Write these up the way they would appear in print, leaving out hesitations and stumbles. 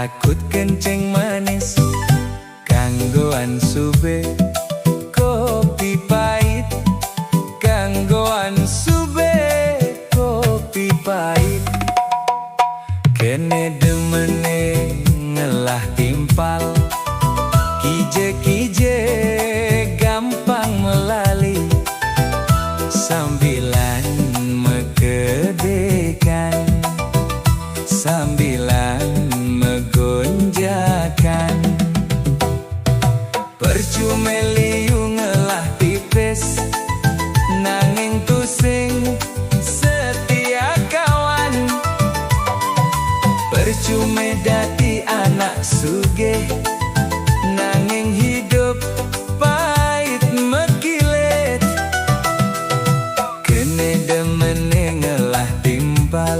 takut kencing manis kanggoan sube kopi pahit kanggoan sube kopi pahit kene demene ngelah timpal kije-kije gampang melali sambilan megedekan sambilan megonjakan percuma liu ngelah tipis nanging tusing setia kawan percuma dadi anak sugih nanging hidup pahit mekilet kene demene ngelah timpal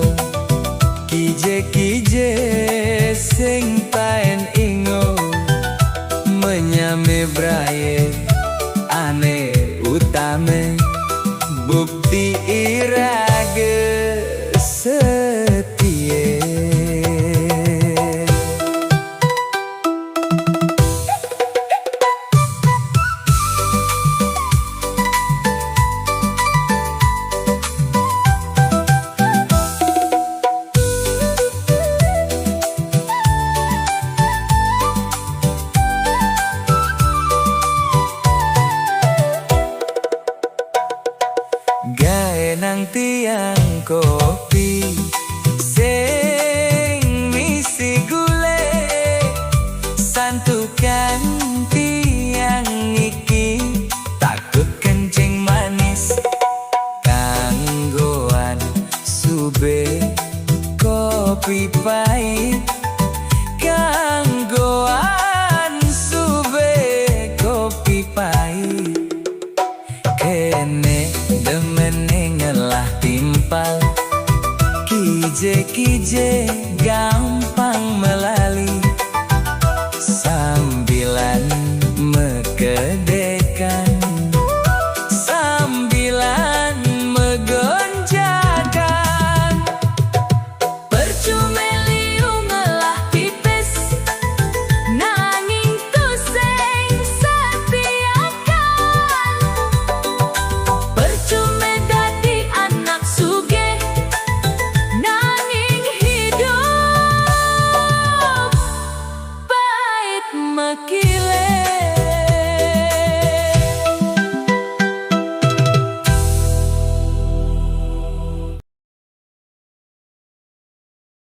kije-kije sing taen ingo menyame braye ane utame bukti irage setie gawe nang tiang kopi sing misi gule santukan tiang iki takut kencing manis kanggoan sube kopi pahit kanggoan sube kopi pahit kene demene ngelah timpal kije-kije gampang